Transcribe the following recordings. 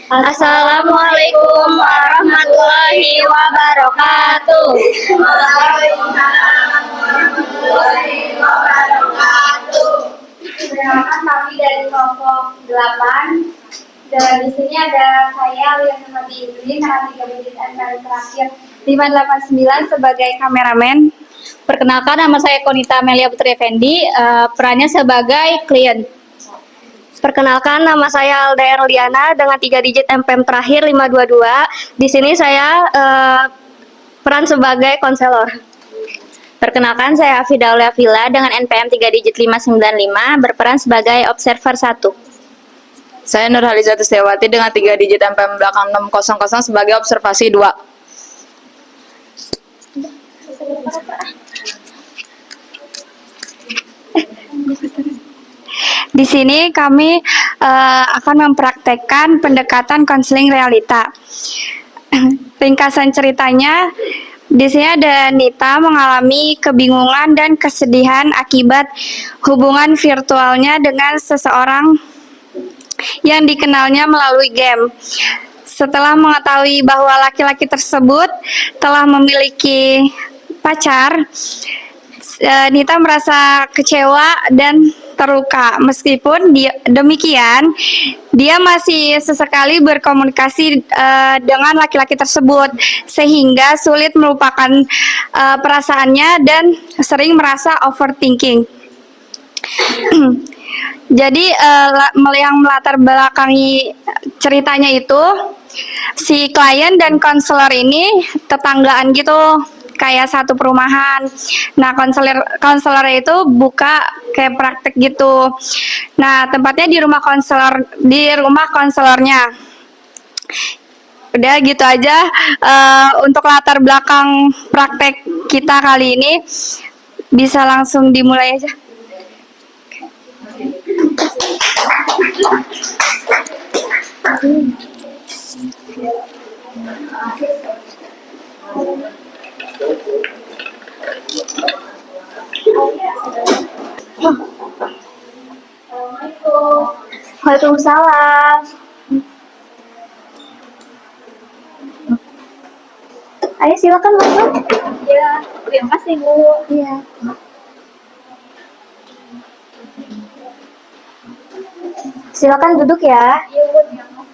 Assalamualaikum warahmatullahi wabarakatuh. Waalaikumsalam warahmatullahi wabarakatuh. Perkenalkan kami dari kelompok 8. Dan di sini ada saya yang seperti ini, narasi kebijakan kali terakhir 589 sebagai kameramen. Perkenalkan, nama saya Konita Melia Putri Effendi, perannya sebagai klien. Perkenalkan, nama saya Alda Erliana dengan 3 digit MPM terakhir 522. Di sini saya peran sebagai konselor. Perkenalkan, saya Afida Villa dengan NPM 3 digit 595, berperan sebagai observer 1. Saya Nurhaliza Tustiawati dengan 3 digit MPM belakang 600 sebagai observasi 2. Di sini kami akan mempraktekkan pendekatan konseling realita. Ringkasan ceritanya, di sini ada Nita mengalami kebingungan dan kesedihan akibat hubungan virtualnya dengan seseorang yang dikenalnya melalui game. Setelah mengetahui bahwa laki-laki tersebut telah memiliki pacar, Nita merasa kecewa dan terluka. Meskipun demikian, dia masih sesekali berkomunikasi dengan laki-laki tersebut, sehingga sulit melupakan perasaannya dan sering merasa overthinking. Jadi yang melatar belakangi ceritanya itu, si klien dan konselor ini tetanggaan gitu, kayak satu perumahan. Nah, konselor itu buka kayak praktek gitu. Nah, tempatnya di rumah konselornya. Udah gitu aja untuk latar belakang praktek kita kali ini. Bisa langsung dimulai aja. Waalaikumsalam. Ayo silakan masuk. Ya, terima kasih Bu. Iya. Silakan duduk ya. Iya Bu, terima kasih.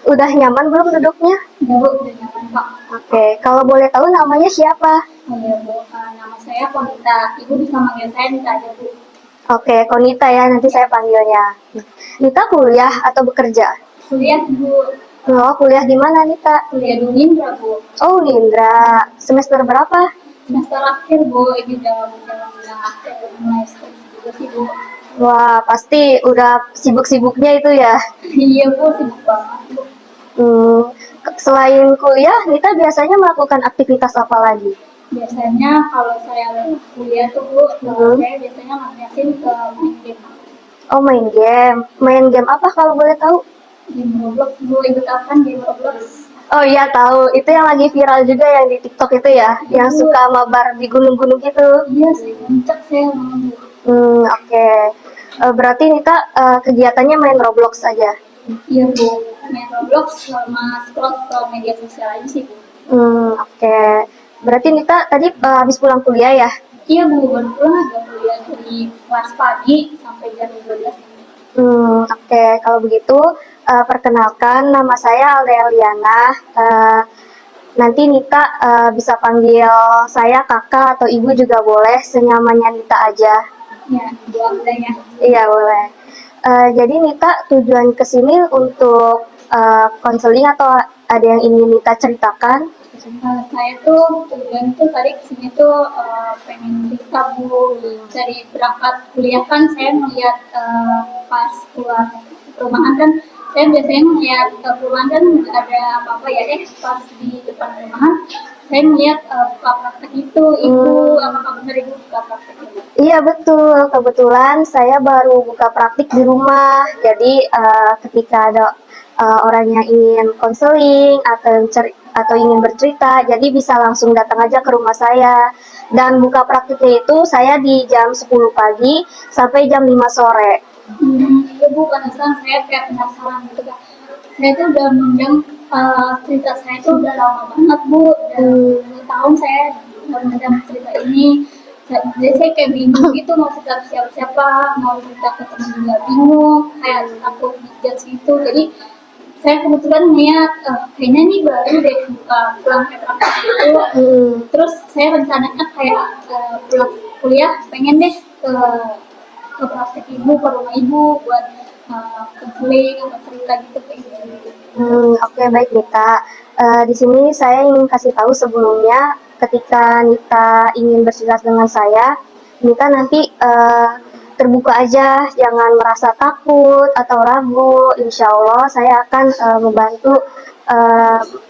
Udah nyaman belum duduknya? Ya Bu, udah nyaman Pak. Oke, kalau boleh tahu namanya siapa? Oh ya Bu, nama saya Konita. Ibu bisa manggil saya Nita aja Bu. Oke, Konita ya, nanti saya panggilnya. Nita kuliah atau bekerja? Kuliah Bu. Oh, kuliah di mana Nita? Kuliah di Unindra Bu. Oh, Indra. Semester berapa? Semester akhir Bu, ini udah menjelang akhir, mulai skripsi juga sih Bu. Wah, pasti udah sibuk-sibuknya itu ya. Iya Bu, sibuk banget Bu. Selain kuliah, Nita biasanya melakukan aktivitas apa lagi? Biasanya kalau saya kuliah tuh Bu, saya biasanya ngabisin ke main game. Oh, main game. Main game apa kalau boleh tahu? Game Roblox Bu, ikut apa game Roblox? Oh iya tahu, itu yang lagi viral juga yang di TikTok itu ya, yang suka mabar di gunung-gunung gitu. Iya sih, puncak saya mau Bu. Oke. Berarti Nita kegiatannya main Roblox aja. Iya Bu, main Roblox sama scroll media sosial aja sih Bu. Oke. Berarti Nita tadi habis pulang kuliah ya? Iya Bu, baru pulang agak kuliah dari kelas pagi sampai jam 12. Oke. Kalau begitu perkenalkan, nama saya Alda Eliana. Nanti Nita bisa panggil saya kakak atau ibu juga boleh, senyamannya Nita aja. Ya, Bu Aldanya. Iya boleh. Jadi Nita tujuan kesini untuk konseling atau ada yang ingin Nita ceritakan? Saya tuh tujuan tuh tadi kesini tuh pengen cerita Bu. Dari berangkat kuliah kan saya melihat pas keluar perumahan kan, saya biasanya melihat perumahan kan ada apa-apa ya, pas di depan perumahan saya melihat buka praktek itu. Ibu, apakah benar Ibu buka praktek itu? Iya betul, kebetulan saya baru buka praktik di rumah. Jadi ketika ada orang yang ingin konseling atau atau ingin bercerita, jadi bisa langsung datang aja ke rumah saya. Dan buka praktiknya itu saya di jam 10 pagi sampai jam 5 sore. Iya Bu, penasaran saya kayak penasaran gitu kan. Saya tuh udah mendem cerita saya tuh udah lama banget Bu, udah 2 tahun saya udah mendem cerita ini. Jadi saya kayak bingung gitu mau cerita ke siapa-siapa, mau cerita ke temen juga bingung, kayak takut dijudge gitu. Jadi saya kebetulan niat kayaknya nih baru deh buka pulang kayak praktik gitu. Terus saya rencananya kayak pulang kuliah pengen deh ke praktek ibu, ke rumah ibu buat konseling atau cerita gitu kayak gitu. Oke, baik Nita. Di sini saya ingin kasih tahu sebelumnya, ketika Nita ingin bercerita dengan saya, Nita nanti terbuka aja, jangan merasa takut atau ragu. Insya Allah saya akan membantu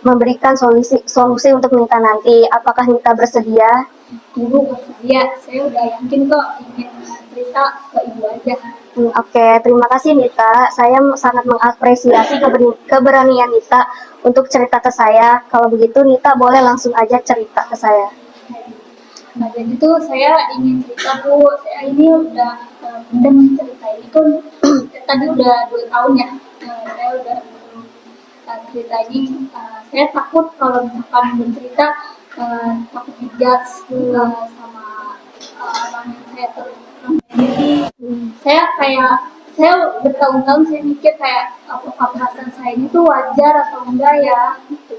memberikan solusi untuk Nita nanti. Apakah Nita bersedia? Ibu bersedia, saya udah yakin kok ingin cerita ke ibu aja. Oke, terima kasih Nita. Saya sangat mengapresiasi keberanian Nita untuk cerita ke saya. Kalau begitu Nita boleh langsung aja cerita ke saya. Nah jadi tuh saya ingin cerita Bu, saya ini udah pendem cerita ini tuh tadi udah 2 tahun ya. Saya udah cerita ini, saya takut kalau misalkan bercerita takut dijudge sama orang yang saya saya bertahun-tahun saya mikir kayak apakah perasaan saya ini tuh wajar atau enggak ya gitu.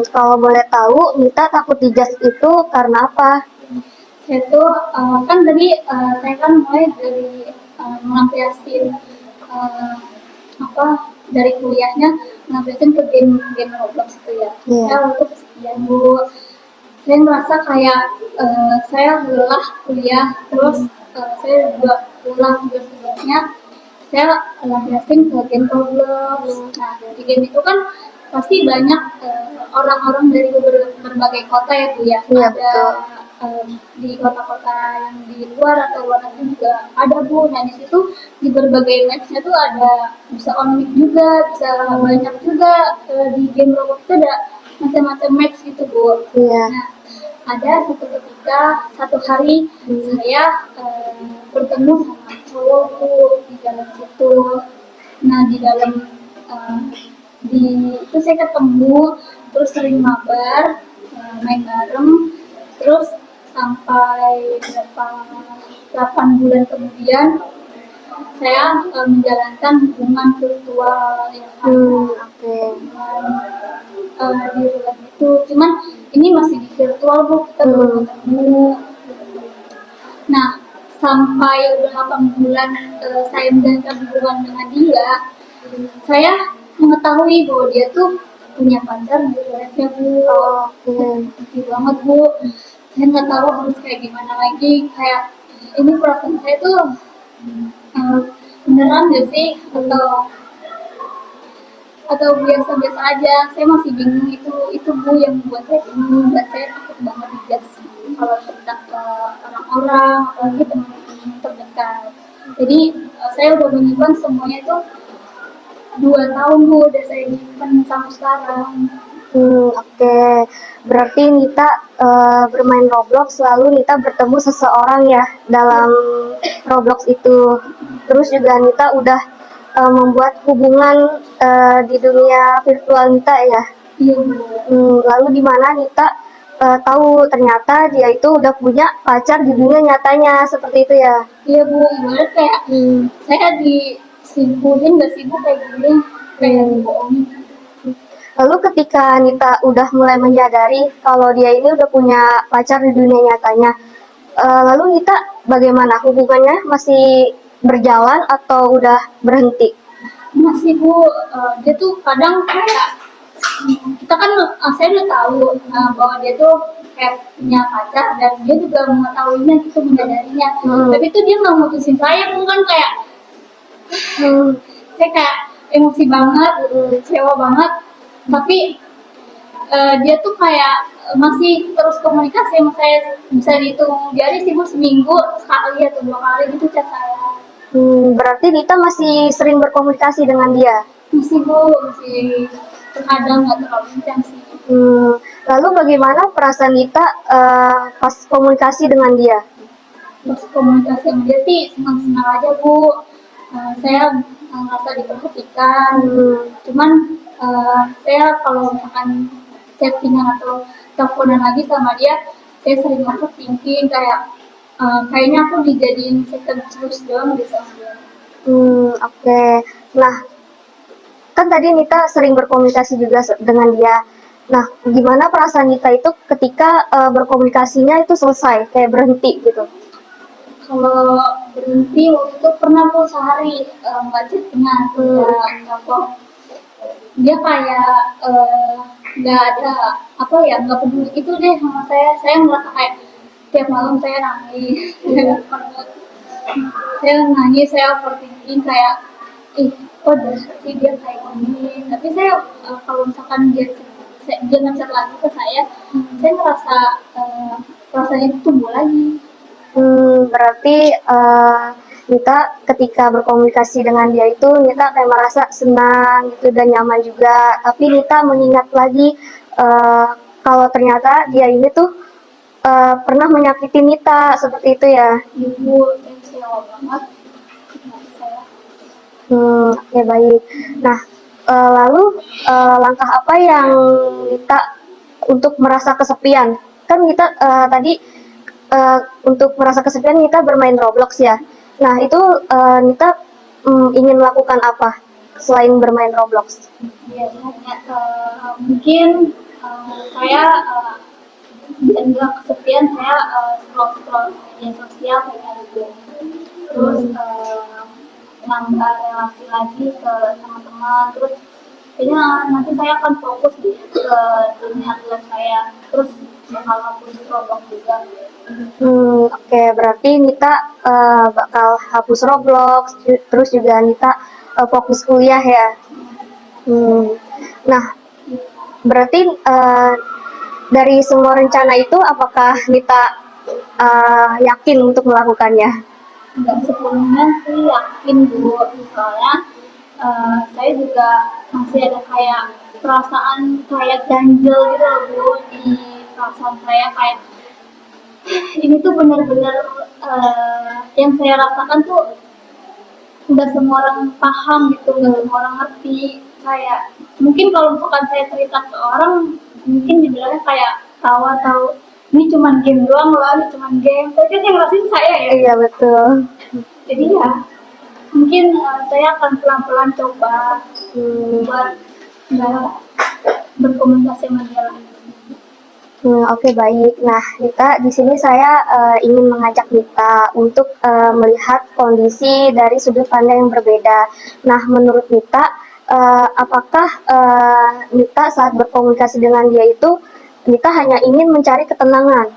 Kalau boleh tahu, Nita takut dijudge itu karena apa? Saya tuh kan tadi saya kan mulai dari melampiasin dari kuliahnya melampiasin ke game Roblox itu ya. Saya waktu kesekian Bu, saya merasa kayak saya lelah kuliah, terus saya juga pulang tugas-tugasnya saya lampiasin ke game Roblox. Nah di game itu kan pasti banyak orang-orang dari berbagai kota ya Bu ya. Iya, Ada di kota-kota yang di luar atau luar negeri juga ada Bu. Nah di situ di berbagai matchnya tuh ada bisa on mic juga, bisa banyak juga di game Roblox itu ada macam-macam match gitu Bu. Iya. Nah ada satu hari saya bertemu sama cowok Bu di dalam situ. Nah di dalam itu saya ketemu, terus sering mabar, main bareng, terus sampai 8 bulan kemudian saya menjalankan hubungan virtual ya kan. Di luar itu, cuman ini masih di virtual Bu, kita belum ketemu. Nah sampai udah 8 bulan saya menjalankan hubungan dengan dia, saya mengetahui bahwa dia tuh punya pacar di luarnya Bu. Sedih banget Bu, saya nggak tahu harus kayak gimana lagi. Kayak ini perasaan saya tuh beneran gak sih atau biasa-biasa aja. Saya masih bingung, itu Bu yang membuat saya bingung dan saya takut banget dijudge kalau cerita ke orang-orang, apalagi teman-teman terdekat. Jadi saya udah menyimpan semuanya itu 2 tahun Bu, udah saya nyimpan sampai sekarang. Oke. Berarti Nita bermain Roblox lalu Nita bertemu seseorang ya dalam Roblox itu. Terus juga Nita udah membuat hubungan di dunia virtual Nita ya. Iya Bu. Lalu di mana Nita tahu ternyata dia itu udah punya pacar di dunia nyatanya, seperti itu ya. Iya Bu, ibarat kayak saya diselingkuhin gak sih Bu, kayak gini, kayak dibohongin. Lalu ketika Nita udah mulai menyadari kalau dia ini udah punya pacar di dunia nyatanya, lalu Nita bagaimana, hubungannya masih berjalan atau udah berhenti? Masih Bu, dia tuh kadang kayak kita kan saya udah tahu bahwa dia tuh kayak punya pacar dan dia juga mengetahuinya gitu, menyadarinya. Tapi tuh dia nggak mutusin saya, bukan kayak saya kayak emosi banget, kecewa banget. Tapi dia tuh kayak masih terus komunikasi sama saya, bisa dihitung jari sih Bu, seminggu sekali atau 2 kali gitu chat saya. Berarti Nita masih sering berkomunikasi dengan dia? Masih Bu, masih terkadang nggak terlalu intens sih. Lalu bagaimana perasaan Nita pas komunikasi dengan dia? Terus komunikasi sama dia sih senang-senang aja Bu. Saya merasa diperhatikan. Cuman saya kalau misalkan chattingan atau teleponan lagi sama dia, saya sering overthinking kayak kayaknya aku dijadiin second choice doang gitu sama dia. Oke. Nah, kan tadi Nita sering berkomunikasi juga dengan dia. Nah, gimana perasaan Nita itu ketika berkomunikasinya itu selesai, kayak berhenti gitu? Kalau berhenti waktu itu pernah tuh sehari nggak chattingan, nggak telepon. Dia kayak nggak ada apa ya, nggak peduli gitu deh sama saya. Saya merasa kayak tiap malam saya nangis. Saya nangis, saya overthinking kayak kok sih dia kayak gini. Tapi saya kalau misalkan dia ngechat lagi ke saya ngerasa rasanya itu tumbuh lagi. Berarti Nita ketika berkomunikasi dengan dia itu Nita kayak merasa senang gitu dan nyaman juga. Tapi Nita mengingat lagi kalau ternyata dia ini tuh pernah menyakiti Nita seperti itu ya. Ibu yang kecewa banget hati saya. Oke, baik. Nah, lalu langkah apa yang Nita untuk merasa kesepian? Kan Nita tadi untuk merasa kesepian Nita bermain Roblox ya. Nah, itu Nita ingin melakukan apa selain bermain Roblox? Biasanya mungkin saya biar nggak kesepian saya scroll media sosial kayak gitu. Terus nambah relasi lagi ke teman-teman. Terus kayaknya nanti saya akan fokus ke dunia gelap saya. Terus bakal hapus Roblox juga. Oke, berarti Nita bakal hapus Roblox, terus juga Nita fokus kuliah ya. Nah, berarti dari semua rencana itu, apakah Nita yakin untuk melakukannya? Nggak sepenuhnya sih yakin Bu, soalnya saya juga masih ada kayak perasaan kayak ganjel gitu loh Bu di perasaan saya kayak ini tuh benar-benar yang saya rasakan tuh nggak semua orang paham gitu, nggak semua orang ngerti. Kayak mungkin kalau misalkan saya cerita ke orang mungkin dibilangnya kayak tahu ini cuman game doang loh, ini cuman game. Tapi kan yang ngerasain saya ya. Iya, betul. Jadi ya mungkin saya akan pelan-pelan coba buat nggak berkomunikasi sama dia lagi. Oke, baik. Nah, Nita, di sini saya ingin mengajak Nita untuk melihat kondisi dari sudut pandang yang berbeda. Nah, menurut Nita, apakah Nita saat berkomunikasi dengan dia itu, Nita hanya ingin mencari ketenangan?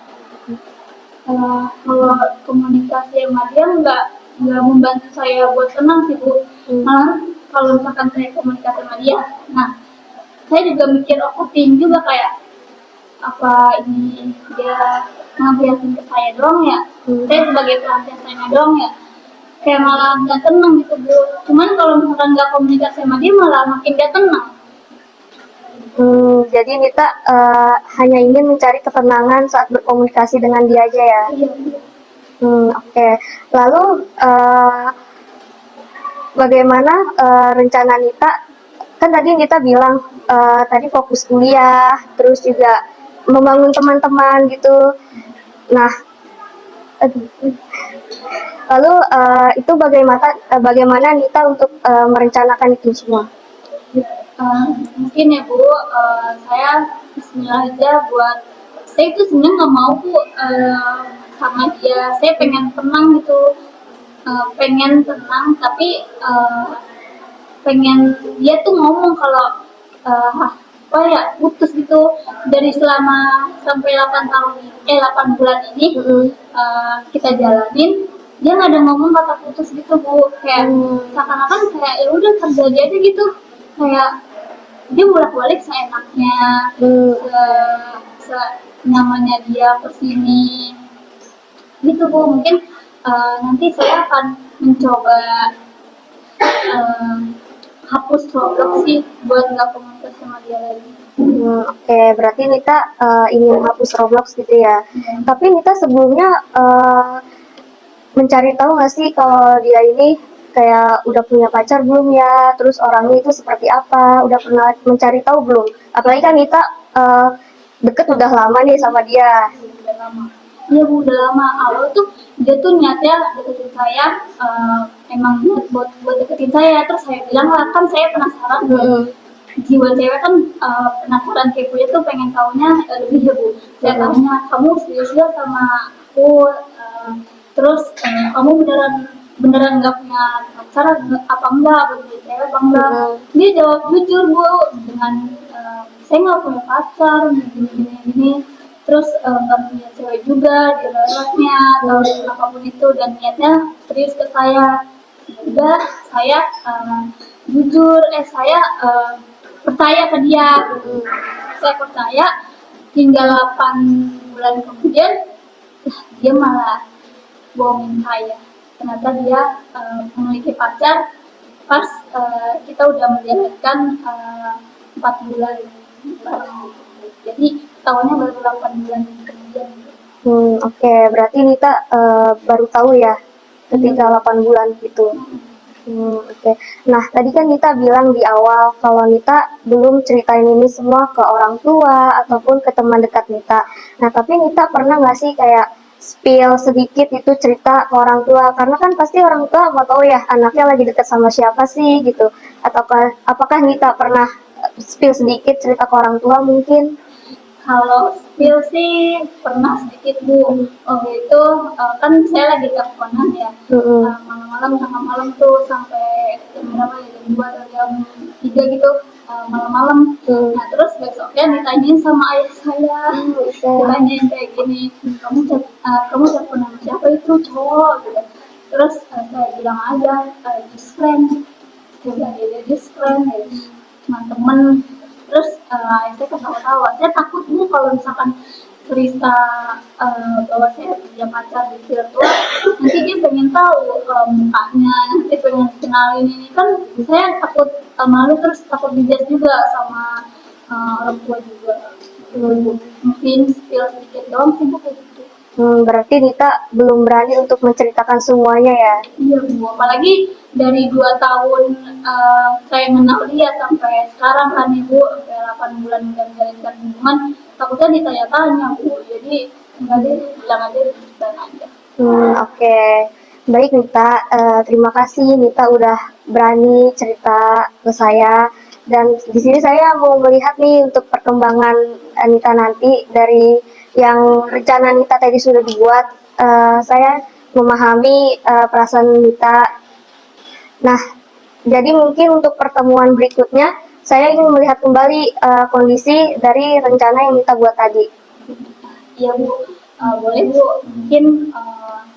Kalau komunikasi sama dia nggak membantu saya buat tenang sih Bu. Malah kalau misalkan saya komunikasi sama dia, nah saya juga mikir overthinking juga kayak apa ini dia ngebiasin ke saya doang ya, saya sebagai pelampiasannya doang ya, kayak malah nggak tenang gitu Bu. Cuman kalau misalkan nggak komunikasi sama dia malah makin dia tenang. Jadi Nita hanya ingin mencari ketenangan saat berkomunikasi dengan dia aja ya? Iya. Oke. Lalu bagaimana rencana Nita? Kan tadi Nita bilang tadi fokus kuliah, terus juga membangun teman-teman gitu. Nah, lalu itu bagaimana Nita untuk merencanakan itu semua? Mungkin ya Bu, saya Bismillah aja buat saya itu sebenarnya nggak mau Bu sama dia. Saya pengen tenang gitu, pengen tenang tapi pengen dia tuh ngomong kalau apa ya putus gitu. Dari selama sampai 8 bulan ini kita jalanin, dia nggak ada ngomong kata putus gitu Bu. Kayak seakan-akan kayak ya udah terjadi aja gitu, kayak dia bolak-balik seenaknya, nyamannya dia kesini gitu Bu. Mungkin nanti saya akan mencoba hapus Roblox sih buat nggak komunikasi sama dia lagi. Oke, berarti Nita ingin hapus Roblox gitu ya. Iya. Tapi Nita sebelumnya mencari tahu nggak sih kalau dia ini kayak udah punya pacar belum ya? Terus orangnya itu seperti apa? Udah pernah mencari tahu belum? Apalagi kan Nita deket udah lama nih sama dia. Udah lama. Iya Bu, udah lama. Awal tuh dia tuh niatnya deketin saya, emang niat buat deketin saya. Terus saya bilang lah, kan saya penasaran. Jiwa cewek kan penasaran keponya tuh pengen taunya lebih ya Bu. Saya tanya, kamu serius gak sama aku? Terus kamu beneran nggak punya pacar apa enggak? Bener cewek apa enggak? Dia jawab jujur Bu, dengan saya nggak punya pacar, gini. Terus nggak punya cewek juga di relasinya atau apapun itu, dan niatnya serius ke saya. Udah saya jujur, saya percaya ke dia. Saya percaya, hingga 8 bulan kemudian dia malah bohongin saya. Ternyata dia memiliki pacar pas kita udah menjalankan 4 bulan bareng. Jadi tahunnya baru 8 bulan kemudian. Oke, berarti Nita baru tahu ya ketika 8 bulan gitu. Oke. Nah, tadi kan Nita bilang di awal kalau Nita belum ceritain ini semua ke orang tua ataupun ke teman dekat Nita. Nah, tapi Nita pernah nggak sih kayak spill sedikit itu cerita ke orang tua? Karena kan pasti orang tua mau tahu ya anaknya lagi dekat sama siapa sih gitu. Ataukah apakah Nita pernah spill sedikit cerita ke orang tua mungkin? Kalau spill sih pernah sedikit Bu. Waktu itu kan saya lagi teleponan ya. Malam-malam tengah malam tuh sampai jam berapa ya, jam 2 atau jam 3 gitu, malam-malam. Nah terus besoknya ditanyain sama ayah saya, ditanyain kayak gini, kamu telepon sama siapa itu cowok gitu. Terus saya bilang aja just friend, saya bilang dia just friend ya, teman-teman. Terus saya ketawa-tawa, saya takut Bu kalau misalkan cerita bahwa saya punya pacar di virtual, nanti dia pengen tahu mukanya, nanti pengen kenalin ini, kan saya takut malu, terus takut dijudge juga sama orang tua juga. Mungkin spill sedikit doang sih Bu kayak gitu. Berarti Nita belum berani untuk menceritakan semuanya ya? Iya Bu, apalagi dari 2 tahun saya mengenal dia sampai sekarang kan Ibu, sampai 8 bulan menjalankan hubungan, takutnya ditanya-tanya Bu, jadi enggak deh, bilang aja dan aja. Oke. Baik Nita, terima kasih Nita udah berani cerita ke saya. Dan di sini saya mau melihat nih untuk perkembangan Nita nanti dari yang rencana Nita tadi sudah dibuat. Saya memahami perasaan Nita. Nah, jadi mungkin untuk pertemuan berikutnya, saya ingin melihat kembali kondisi dari rencana yang Nita buat tadi. Iya Bu, boleh Bu, mungkin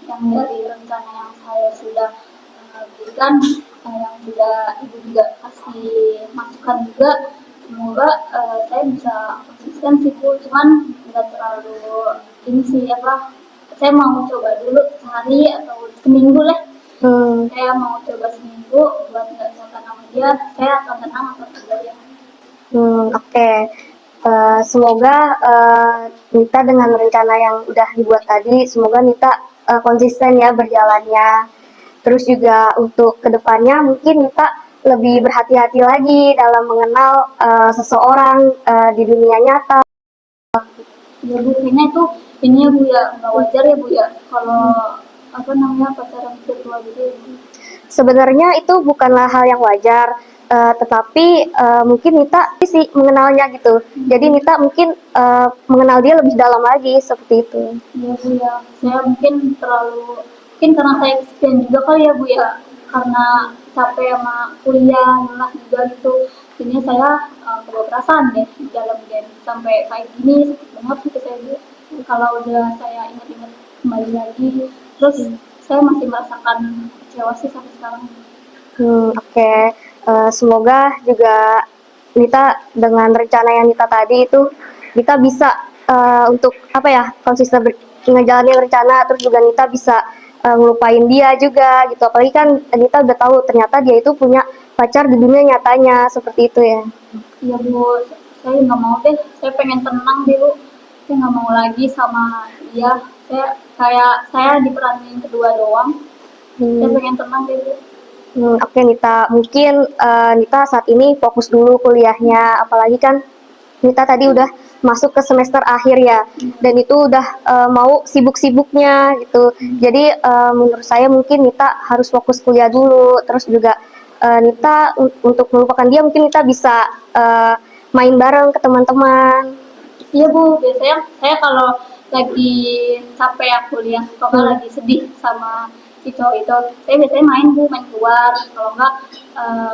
yang dari rencana yang saya sudah berikan, yang sudah Ibu juga kasih masukan juga, semoga saya bisa konsisten sih Bu, cuman nggak terlalu ini sih apa, saya mau coba dulu sehari atau seminggu lah. Saya mau coba seminggu buat nggak disangka sama dia, saya akan tenang atau tidak ya. Oke. Semoga Nita dengan rencana yang udah dibuat tadi, semoga Nita konsisten ya berjalannya. Terus juga untuk kedepannya mungkin Nita lebih berhati-hati lagi dalam mengenal seseorang di dunia nyata. Ya Bu, kayaknya itu ini ya Bu ya, nggak wajar ya Bu ya kalau apa namanya pacaran virtual gitu ya Bu. Sebenarnya itu bukanlah hal yang wajar, tetapi mungkin Nita sih mengenalnya gitu. Jadi Nita mungkin mengenal dia lebih dalam lagi seperti itu. Iya Bu ya, saya mungkin karena saya kesepian juga kali ya Bu ya, karena capek sama kuliah, lelah juga gitu. Jadinya saya kebawa perasaan deh di dalam game sampai kayak gini, sakit banget gitu saya Bu. Kalau udah saya ingat-ingat kembali lagi, terus saya masih merasakan kecewa sih sampai sekarang. Oke. Semoga juga Nita dengan rencana yang Nita tadi itu Nita bisa untuk apa ya konsisten ngejalanin rencana, terus juga Nita bisa ngelupain dia juga gitu. Apalagi kan Nita udah tahu ternyata dia itu punya pacar di dunia nyatanya seperti itu ya. Iya Bu, saya nggak mau deh, saya pengen tenang deh Bu, saya nggak mau lagi sama dia, saya diperanin kedua doang, saya pengen tenang deh Bu. Oke Nita, mungkin Nita saat ini fokus dulu kuliahnya, apalagi kan Nita tadi udah masuk ke semester akhir ya, dan itu udah mau sibuk-sibuknya gitu. Jadi menurut saya mungkin Nita harus fokus kuliah dulu, terus juga Nita untuk melupakan dia mungkin Nita bisa main bareng ke teman-teman. Iya Bu, biasanya saya kalau lagi capek ya kuliah, kalau lagi sedih sama si cowok itu, saya biasanya main Bu, main keluar, kalau enggak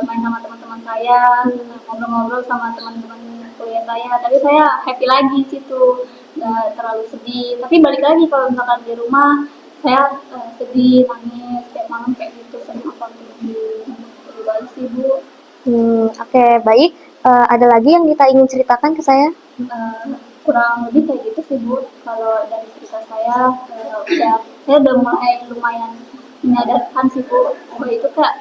main sama teman-teman saya, ngobrol-ngobrol sama teman-teman kuliah saya, tapi saya happy lagi situ, nggak terlalu sedih. Tapi balik lagi kalau misalkan di rumah, saya sedih, nangis, tiap malam kayak gitu, sering nonton TV, itu aja sih Bu. Oke, baik. Ada lagi yang Nita ingin ceritakan ke saya? Kurang lebih kayak gitu sih Bu, kalau dari cerita saya saya udah mulai lumayan menyadarkan sih Bu, bahwa itu kayak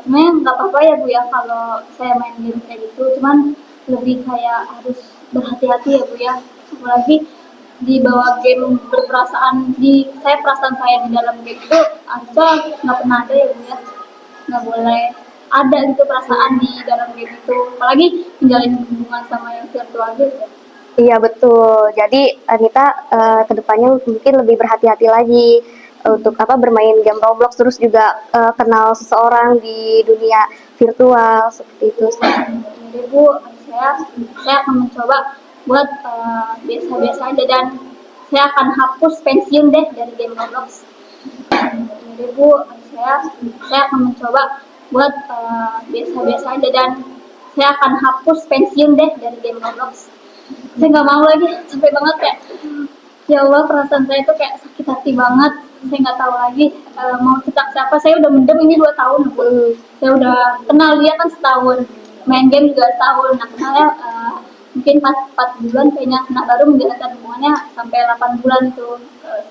sebenarnya nggak apa-apa ya Bu ya kalau saya main game kayak gitu, cuman lebih kayak harus berhati-hati ya Bu ya, apalagi di bawah game berperasaan, perasaan saya di dalam game itu harusnya nggak pernah ada ya Bu ya, nggak boleh ada gitu perasaan di dalam game itu, apalagi menjalin hubungan sama yang virtual gitu. Iya betul. Jadi Nita kedepannya mungkin lebih berhati-hati lagi untuk bermain game Roblox, terus juga kenal seseorang di dunia virtual seperti itu. Jadi Bu, saya akan mencoba buat biasa-biasa aja, dan saya akan hapus pensiun deh dari game Roblox. Jadi Bu, saya akan mencoba buat biasa-biasa aja, dan saya akan hapus pensiun deh dari game Roblox. Saya nggak mau lagi, capek banget kayak ya Allah, perasaan saya tuh kayak sakit hati banget, saya nggak tahu lagi mau cerita siapa. Saya udah mendem ini 2 tahun Bu, saya udah kenal dia kan setahun, main game juga setahun, nah kenalnya mungkin 4 bulan kayaknya, nah baru menjalankan hubungannya sampai 8 bulan itu,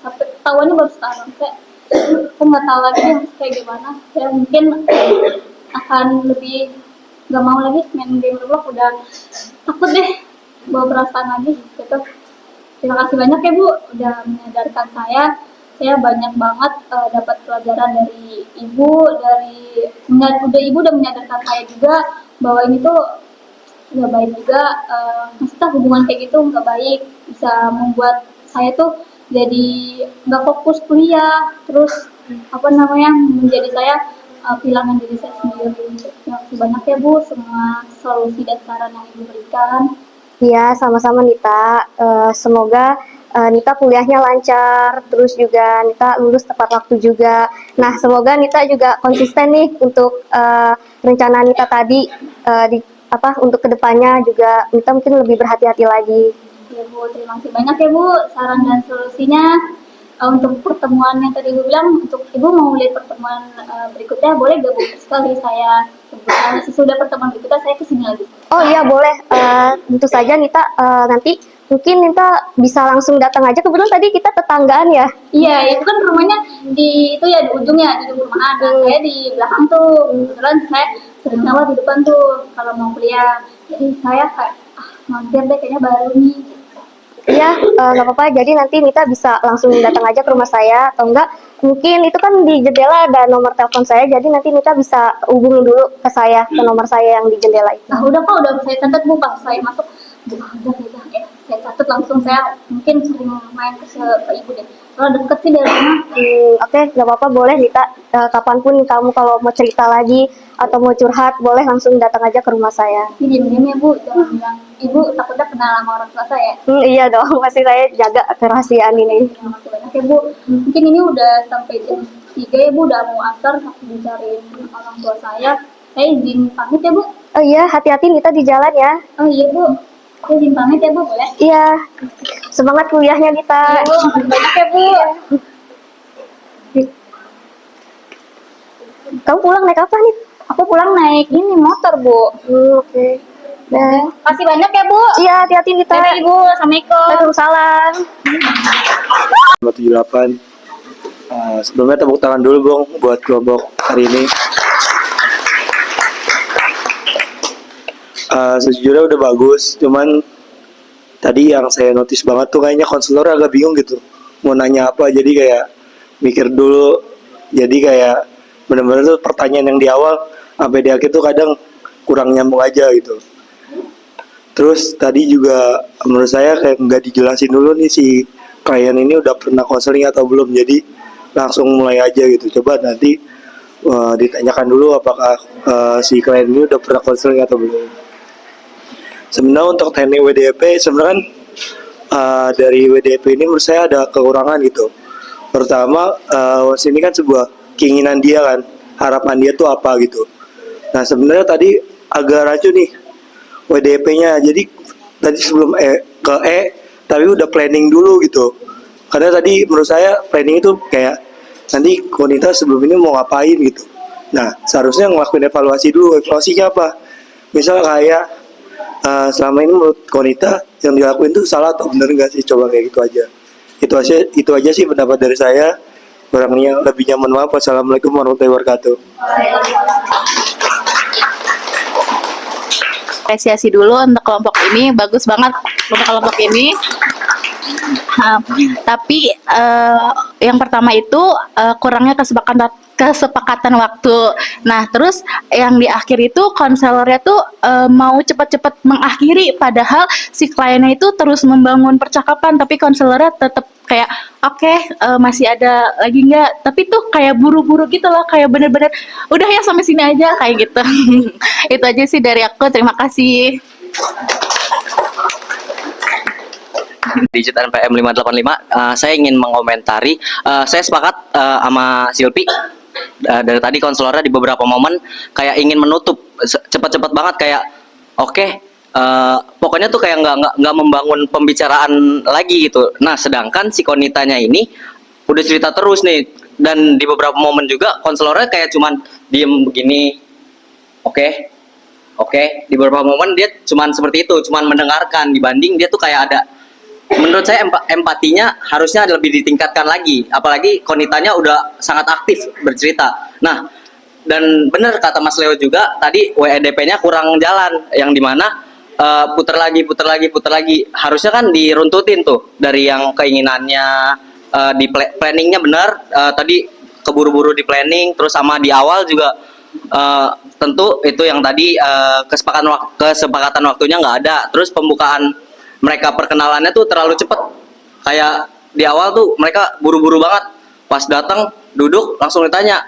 sampai ketahuannya baru sekarang. Saya nggak tahu lagi harus kayak gimana, saya mungkin akan lebih nggak mau lagi main game Roblox, udah takut deh bawa perasaan lagi gitu. Terima kasih banyak ya Bu udah menyadarkan saya banyak banget dapat pelajaran dari Ibu, Ibu udah menyadarkan saya juga bahwa ini tuh nggak baik juga, maksudnya hubungan kayak gitu nggak baik, bisa membuat saya tuh jadi nggak fokus kuliah, terus menjadi saya kehilangan diri saya sendiri. Terima kasih banyak ya Bu semua solusi dan saran yang Ibu berikan. Iya, sama-sama Nita. Semoga Nita kuliahnya lancar, terus juga Nita lulus tepat waktu juga. Nah, semoga Nita juga konsisten nih untuk rencana Nita tadi, untuk kedepannya juga Nita mungkin lebih berhati-hati lagi. Ya Bu, terima kasih banyak ya Bu saran dan solusinya. Untuk pertemuan yang tadi Ibu bilang, untuk Ibu mau lihat pertemuan berikutnya, boleh gak Bu? Sekali saya sesudah pertemuan berikutnya saya kesini lagi. Oh iya boleh, tentu saja Nita nanti mungkin Nita bisa langsung datang aja, kebetulan tadi kita tetanggaan ya. Iya, itu kan rumahnya di ujungnya, di ujung rumahan. Nah, saya di belakang tuh, kebetulan saya sering lewat di depan tuh kalau mau kuliah. Jadi saya kayak mampir deh kayaknya baru nih. Iya, nggak apa-apa. Jadi nanti Nita bisa langsung datang aja ke rumah saya, atau enggak mungkin itu kan di jendela ada nomor telepon saya, jadi nanti Nita bisa hubungin dulu ke saya, ke nomor saya yang di jendela itu. Udah kok, udah saya catat Bu, pas saya masuk. Udah ya, saya catat langsung. Saya mungkin sering main ke Ibu deh. Kalau deket sih dari rumah. Oke, nggak apa-apa, boleh Nita. Kapanpun kamu kalau mau cerita lagi atau mau curhat, boleh langsung datang aja ke rumah saya. Ini diam-diam ya Bu, jangan bilang Ibu takutnya kenal sama orang tua saya. Iya dong, pasti saya jaga kerahasiaan ini. Terima kasih banyak ya Bu. Mungkin ini udah sampai jam 3 ya Bu, udah mau asar, aku dicariin orang tua saya. Saya izin pamit ya Bu. Oh iya, hati-hati Nita di jalan ya. Oh iya Bu, saya izin pamit ya Bu, boleh? Iya, semangat kuliahnya Nita. Iya Bu, makasih banyak ya Bu. Kamu pulang naik apa nih? Aku pulang naik ini motor Bu. Oke. Nah, Kasih banyak ya Bu. iya hati-hati Nita. Dadah Ibu, assalamualaikum. Waalaikumsalam. 278 Sebelumnya tepuk tangan dulu Bung buat kelompok hari ini. Sejujurnya udah bagus, cuman tadi yang saya notice banget tuh kayaknya konselor agak bingung gitu mau nanya apa, jadi kayak mikir dulu, jadi kayak benar-benar tuh pertanyaan yang di awal sampai di akhir tuh kadang kurang nyambung aja gitu. Terus tadi juga menurut saya kayak nggak dijelasin dulu nih si klien ini udah pernah konseling atau belum, jadi langsung mulai aja gitu. Coba nanti ditanyakan dulu apakah si klien ini udah pernah konseling atau belum. Sebenarnya untuk teknik WDP sebenarnya dari WDP ini menurut saya ada kekurangan gitu. Pertama, ini kan sebuah keinginan dia kan, harapan dia tuh apa gitu. Nah sebenarnya tadi agak rancu nih WDP-nya. Jadi tadi sebelum ke tapi udah planning dulu gitu. Karena tadi menurut saya planning itu kayak nanti komunitas sebelum ini mau ngapain gitu. Nah seharusnya ngelakuin evaluasi dulu. Evaluasinya apa? Misal kayak selama ini menurut Konita yang dilakuin tuh salah atau bener nggak sih, coba kayak gitu aja. Itu aja sih pendapat dari saya. Kurangnya lebih nyaman, maaf. Wassalamualaikum warahmatullahi wabarakatuh. Apresiasi dulu untuk kelompok ini, bagus banget untuk kelompok ini. Tapi yang pertama itu kurangnya kesepakatan waktu. Nah, terus yang di akhir itu konselornya tuh mau cepat-cepat mengakhiri, padahal si kliennya itu terus membangun percakapan, tapi konselornya tetap kayak oke, masih ada lagi nggak? Tapi tuh kayak buru-buru gitu loh, kayak bener-bener udah ya sampai sini aja kayak gitu. Itu aja sih dari aku. Terima kasih. Digit NPM 585, saya ingin mengomentari. Saya sepakat sama Silpi. Dari tadi konselornya di beberapa momen kayak ingin menutup cepat-cepat banget, kayak oke, pokoknya tuh kayak nggak membangun pembicaraan lagi gitu. Nah sedangkan si Konitanya ini udah cerita terus nih, dan di beberapa momen juga konselornya kayak cuman diem begini, oke. Di beberapa momen dia cuman seperti itu, cuman mendengarkan, dibanding dia tuh kayak ada, menurut saya empatinya harusnya lebih ditingkatkan lagi, apalagi Konitanya udah sangat aktif bercerita. Nah, dan benar kata Mas Leo juga tadi, WEDP-nya kurang jalan, yang dimana puter lagi. Harusnya kan diruntutin tuh dari yang keinginannya, di planningnya benar, tadi keburu-buru di planning, terus sama di awal juga tentu itu yang tadi kesepakatan waktunya nggak ada, terus pembukaan mereka perkenalannya tuh terlalu cepet, kayak di awal tuh mereka buru-buru banget, pas datang duduk langsung ditanya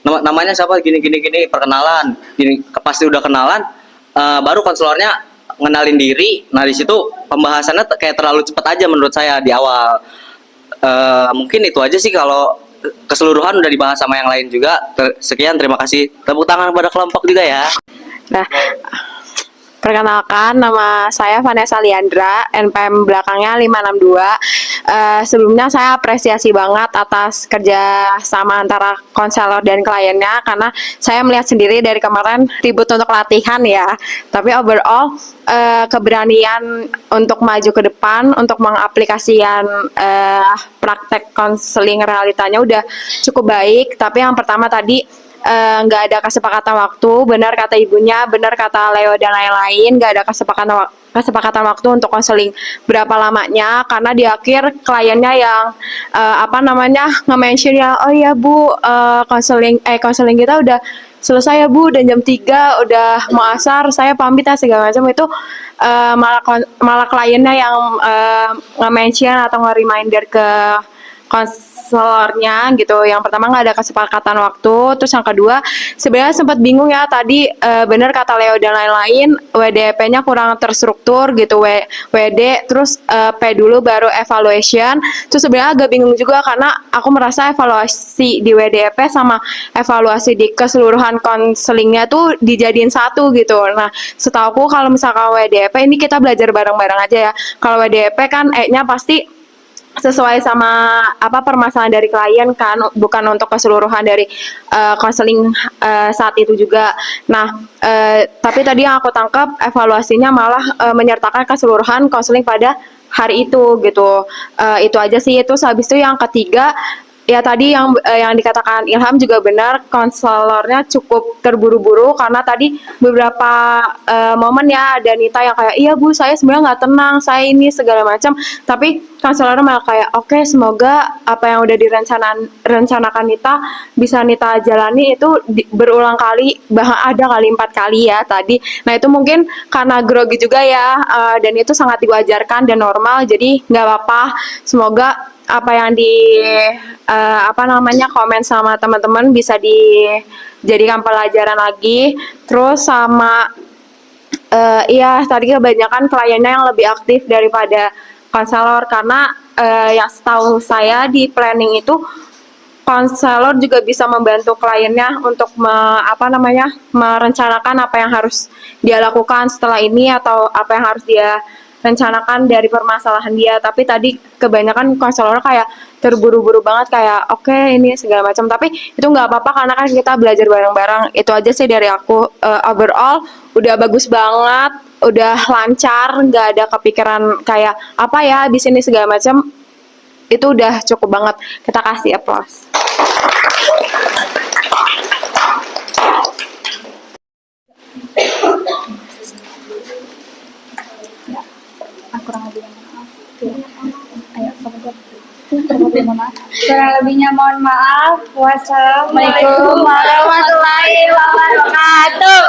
namanya siapa, gini perkenalan, gini pasti udah kenalan, baru konselornya ngenalin diri. Nah di situ pembahasannya kayak terlalu cepet aja menurut saya di awal. Mungkin itu aja sih, kalau keseluruhan udah dibahas sama yang lain juga. Sekian, terima kasih. Tepuk tangan pada kelompok juga ya. Nah, perkenalkan, nama saya Vanessa Liandra, NPM belakangnya 562. Sebelumnya saya apresiasi banget atas kerja sama antara konselor dan kliennya, karena saya melihat sendiri dari kemarin ribut untuk latihan ya. Tapi overall keberanian untuk maju ke depan, untuk mengaplikasikan praktek konseling realitanya udah cukup baik. Tapi yang pertama tadi nggak ada kesepakatan waktu, benar kata ibunya, benar kata Leo dan lain-lain, nggak ada kesepakatan waktu untuk konseling berapa lamanya, karena di akhir kliennya yang nge-mention ya, oh ya Bu, konseling kita udah selesai ya Bu, dan jam 3 udah mau asar, saya pamit ya segala macam. Itu malah kliennya yang nge-mention atau nge-reminder ke konselornya gitu. Yang pertama nggak ada kesepakatan waktu, terus yang kedua sebenarnya sempat bingung ya tadi, bener kata Leo dan lain-lain, WDP-nya kurang terstruktur gitu, WD terus P dulu baru evaluation. Terus sebenarnya agak bingung juga karena aku merasa evaluasi di WDP sama evaluasi di keseluruhan konselingnya tuh dijadiin satu gitu. Nah setahuku kalau misalkan WDP ini kita belajar bareng-bareng aja ya. Kalau WDP kan nya pasti sesuai sama permasalahan dari klien kan, bukan untuk keseluruhan dari konseling saat itu juga. Nah, tapi tadi yang aku tangkap evaluasinya malah menyertakan keseluruhan konseling pada hari itu gitu. Itu aja sih. Itu habis itu yang ketiga, ya tadi yang dikatakan Ilham juga benar, konselornya cukup terburu-buru karena tadi beberapa momen ya ada Nita yang kayak iya Bu saya sebenarnya nggak tenang, saya ini segala macam, tapi konselornya malah kayak oke, semoga apa yang udah direncanakan Nita bisa Nita jalani itu berulang kali, bahkan ada kali 4 kali ya tadi. Nah itu mungkin karena grogi juga ya, dan itu sangat diwajarkan dan normal, jadi nggak apa-apa. Semoga apa yang komen sama teman-teman bisa dijadikan pelajaran lagi. Terus sama iya tadi kebanyakan kliennya yang lebih aktif daripada konselor, karena yang setahu saya di planning itu konselor juga bisa membantu kliennya untuk merencanakan apa yang harus dia lakukan setelah ini atau apa yang harus dia rencanakan dari permasalahan dia. Tapi tadi kebanyakan konselor kayak terburu-buru banget kayak oke, ini segala macam, tapi itu nggak apa-apa karena kan kita belajar bareng-bareng. Itu aja sih dari aku. Overall udah bagus banget, udah lancar, nggak ada kepikiran kayak apa ya di sini segala macam. Itu udah cukup banget, kita kasih applause. Kurang lebihnya mohon maaf. Wassalamualaikum warahmatullahi wabarakatuh.